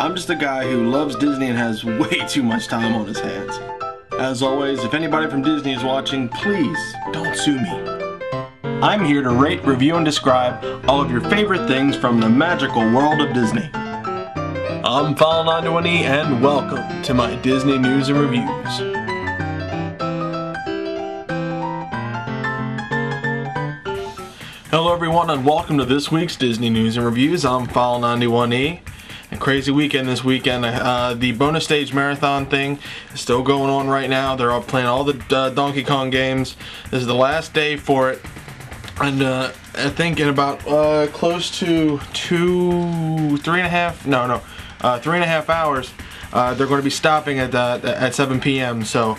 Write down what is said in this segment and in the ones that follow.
I'm just a guy who loves Disney and has way too much time on his hands. As always, if anybody from Disney is watching, please don't sue me. I'm here to rate, review, and describe all of your favorite things from the magical world of Disney. I'm File91e and welcome to my Disney News and Reviews. Hello everyone and welcome to this week's Disney News and Reviews. I'm File91e. A crazy weekend this weekend. The bonus stage marathon thing is still going on right now. They're all playing all the Donkey Kong games. This is the last day for it. And I think in about close to 3.5 hours, they're going to be stopping at 7 p.m. So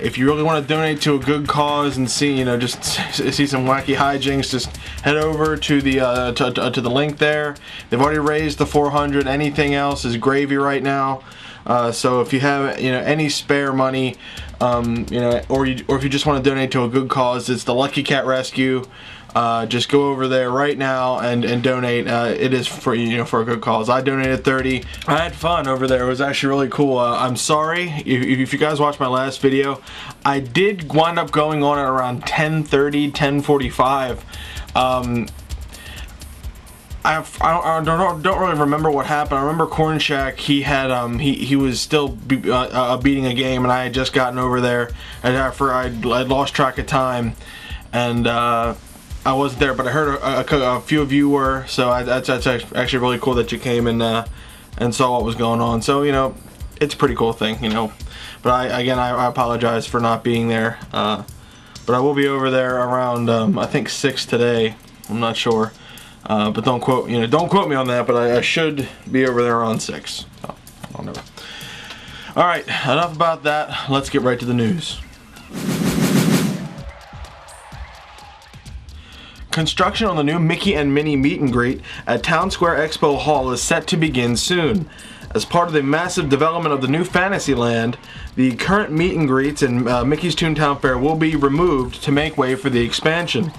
if you really want to donate to a good cause and see, just see some wacky hijinks, just head over to the to the link there. They've already raised the 400. Anything else is gravy right now. So if you have any spare money, or if you just want to donate to a good cause, it's the Lucky Cat Rescue. Just go over there right now and donate. It is for for a good cause. I donated 30. I had fun over there. It was actually really cool. I'm sorry if you guys watched my last video. I did wind up going on at around 10:30, 10:45. I don't really remember what happened. I remember Corn Shack, he had he was still beating a game, and I had just gotten over there, and after I'd lost track of time, and I wasn't there, but I heard a few of you were, so that's actually really cool that you came and saw what was going on. So it's a pretty cool thing, But I apologize for not being there. But I will be over there around I think 6 today. I'm not sure. But don't quote me on that. But I should be over there around 6. So, I'll never. All right, enough about that. Let's get right to the news. Construction on the new Mickey and Minnie meet and greet at Town Square Expo Hall is set to begin soon. As part of the massive development of the new Fantasyland, the current meet and greets in Mickey's Toontown Fair will be removed to make way for the expansion.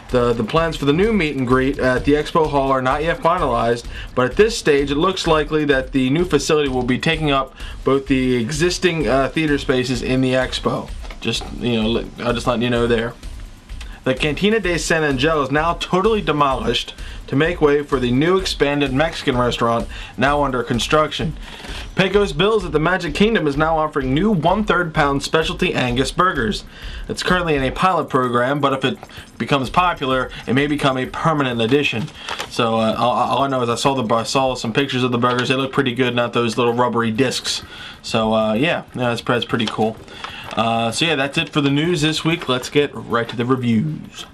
The plans for the new meet and greet at the Expo Hall are not yet finalized, but at this stage it looks likely that the new facility will be taking up both the existing theater spaces in the Expo. Just I'll just let you know there. The Cantina de San Angel is now totally demolished to make way for the new expanded Mexican restaurant now under construction. Pecos Bill's at the Magic Kingdom is now offering new 1/3 pound specialty Angus burgers. It's currently in a pilot program, but if it becomes popular, it may become a permanent addition. So all I know is I saw some pictures of the burgers. They look pretty good, not those little rubbery discs. So yeah, that's pretty cool. So yeah, that's it for the news this week. Let's get right to the reviews.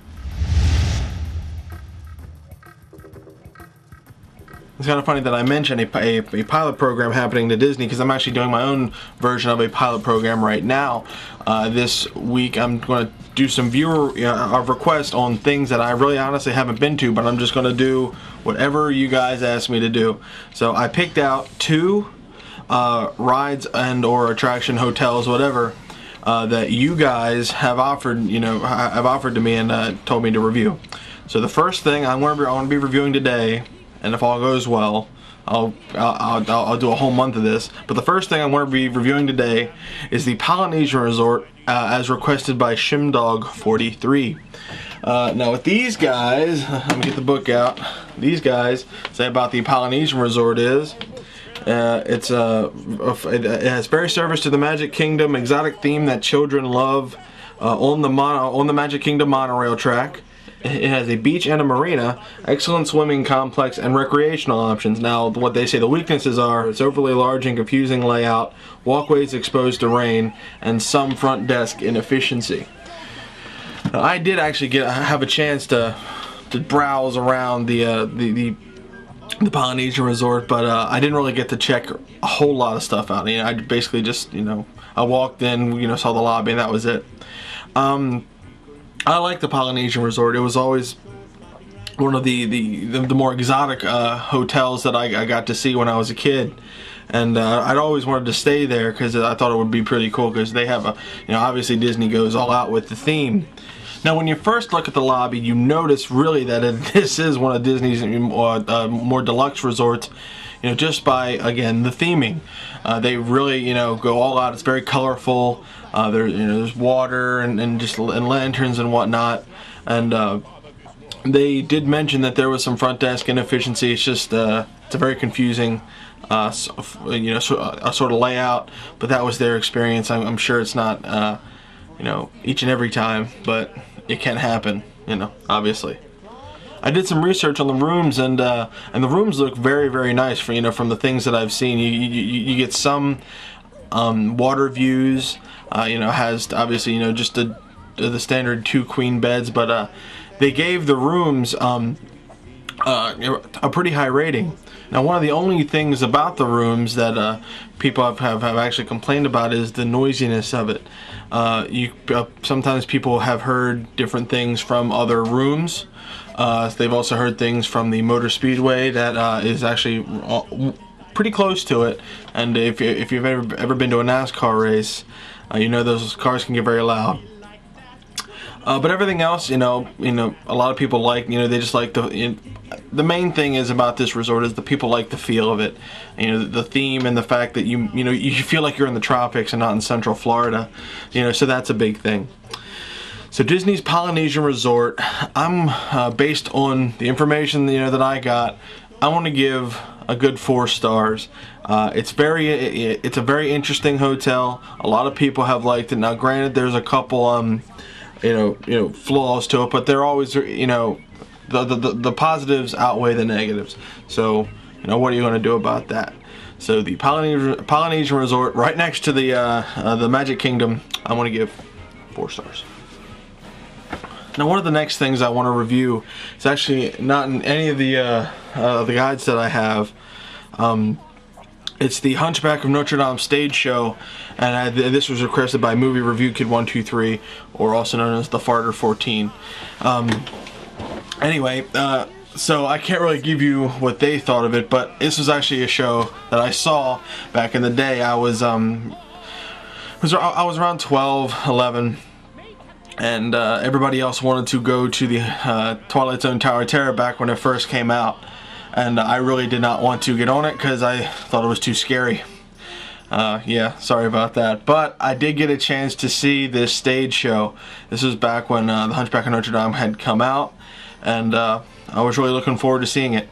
It's kind of funny that I mentioned a pilot program happening to Disney, because I'm actually doing my own version of a pilot program right now. This week I'm going to do some viewer requests on things that I really honestly haven't been to, but I'm just going to do whatever you guys ask me to do. So I picked out 2 rides and or attraction hotels, whatever, that you guys have offered, to me and told me to review. So the first thing I want to be reviewing today, and if all goes well, I'll do a whole month of this. But the first thing I want to be reviewing today is the Polynesian Resort, as requested by Shimdog43. Now with these guys, let me get the book out. These guys say about the Polynesian Resort is. It has ferry service to the Magic Kingdom, exotic theme that children love on the Magic Kingdom monorail track. It has a beach and a marina, excellent swimming complex, and recreational options. Now, what they say the weaknesses are: it's overly large and confusing layout, walkways exposed to rain, and some front desk inefficiency. Now, I did actually have a chance to browse around the Polynesian Resort, but I didn't really get to check a whole lot of stuff out. I basically just, I walked in, saw the lobby, and that was it. I like the Polynesian Resort. It was always one of the more exotic hotels that I got to see when I was a kid. And I'd always wanted to stay there because I thought it would be pretty cool, because they have obviously Disney goes all out with the theme. Now, when you first look at the lobby, you notice really that this is one of Disney's more deluxe resorts. just by, again, the theming. They really, go all out. It's very colorful. There's water and just lanterns and whatnot. And they did mention that there was some front desk inefficiency. It's just it's a very confusing sort of layout, but that was their experience. I'm sure it's not each and every time, but it can happen, obviously. I did some research on the rooms, and the rooms look very, very nice from the things that I've seen. You get some water views. Has obviously just the standard 2 queen beds, but they gave the rooms a pretty high rating. Now, one of the only things about the rooms that people have actually complained about is the noisiness of it. Sometimes people have heard different things from other rooms. They've also heard things from the Motor Speedway that is actually pretty close to it. And if you've ever been to a NASCAR race, those cars can get very loud. But everything else, a lot of people like, they just like the main thing is about this resort is the people like the feel of it. The theme and the fact that you feel like you're in the tropics and not in Central Florida. So that's a big thing. So Disney's Polynesian Resort, I'm based on the information that I got, I want to give a good 4 stars. It's a very interesting hotel. A lot of people have liked it. Now, granted, there's a couple flaws to it, but they're always the positives outweigh the negatives. So what are you going to do about that? So the Polynesian Resort, right next to the Magic Kingdom, I want to give 4 stars. Now, one of the next things I want to review is actually not in any of the guides that I have. It's the Hunchback of Notre Dame stage show, and this was requested by Movie Review Kid 123, or also known as the Farter 14. Anyway, so I can't really give you what they thought of it, but this was actually a show that I saw back in the day. I was around 12, 11. And everybody else wanted to go to the Twilight Zone Tower of Terror back when it first came out. And I really did not want to get on it because I thought it was too scary. Yeah, sorry about that. But I did get a chance to see this stage show. This was back when the Hunchback of Notre Dame had come out. And I was really looking forward to seeing it.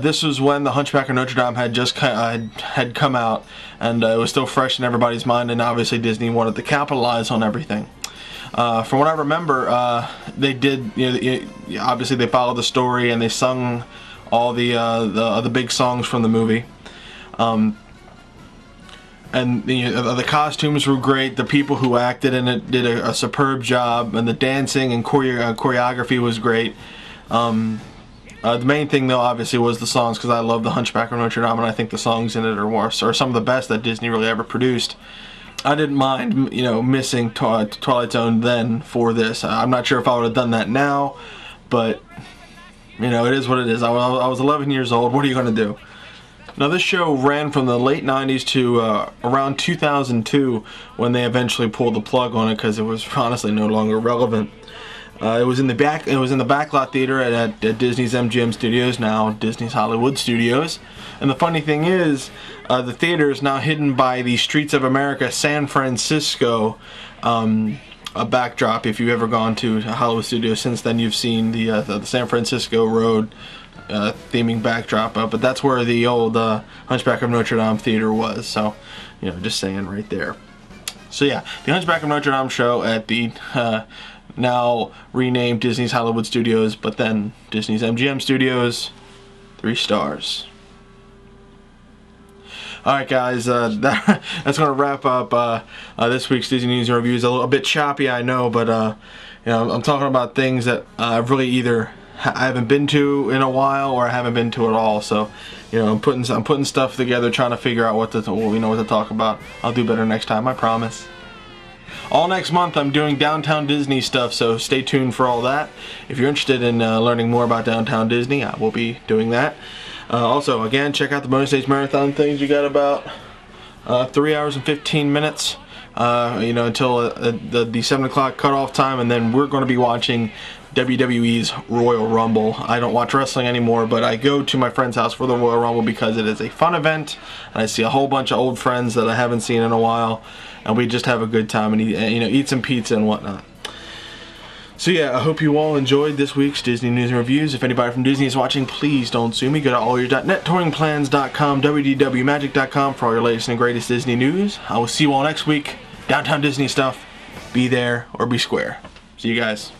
This was when the Hunchback of Notre Dame had just had come out. And it was still fresh in everybody's mind. And obviously Disney wanted to capitalize on everything. From what I remember, they did. Obviously, they followed the story and they sung all the big songs from the movie. And the costumes were great. The people who acted in it did a superb job, and the dancing and choreography was great. The main thing, though, obviously, was the songs, because I love the Hunchback of Notre Dame, and I think the songs in it are some of the best that Disney really ever produced. I didn't mind, missing Twilight Zone then for this. I'm not sure if I would have done that now, but, it is what it is. I was 11 years old. What are you going to do? Now, this show ran from the late 90s to around 2002 when they eventually pulled the plug on it because it was honestly no longer relevant. It was in the backlot theater at Disney's MGM Studios, now Disney's Hollywood Studios. And the funny thing is, the theater is now hidden by the Streets of America San Francisco a backdrop. If you've ever gone to Hollywood Studios since then, you've seen the San Francisco Road theming backdrop. But that's where the old Hunchback of Notre Dame theater was. So, just saying right there. So yeah, the Hunchback of Notre Dame show at the now renamed Disney's Hollywood Studios, but then Disney's MGM Studios, 3 stars. Alright guys, that's going to wrap up this week's Disney News and Reviews. A bit choppy, I know, but I'm talking about things that I've really either I haven't been to in a while or I haven't been to at all. So, I'm putting stuff together, trying to figure out what to talk about. I'll do better next time, I promise. All next month I'm doing Downtown Disney stuff, so stay tuned for all that. If you're interested in learning more about Downtown Disney, I will be doing that. Also, again, check out the bonus stage marathon things. You got about 3 hours and 15 minutes, until the 7 o'clock cutoff time, and then we're going to be watching WWE's Royal Rumble. I don't watch wrestling anymore, but I go to my friend's house for the Royal Rumble because it is a fun event, and I see a whole bunch of old friends that I haven't seen in a while, and we just have a good time and eat some pizza and whatnot. So yeah, I hope you all enjoyed this week's Disney News and Reviews. If anybody from Disney is watching, please don't sue me. Go to allyour.net, touringplans.com, wdwmagic.com for all your latest and greatest Disney news. I will see you all next week. Downtown Disney stuff. Be there or be square. See you guys.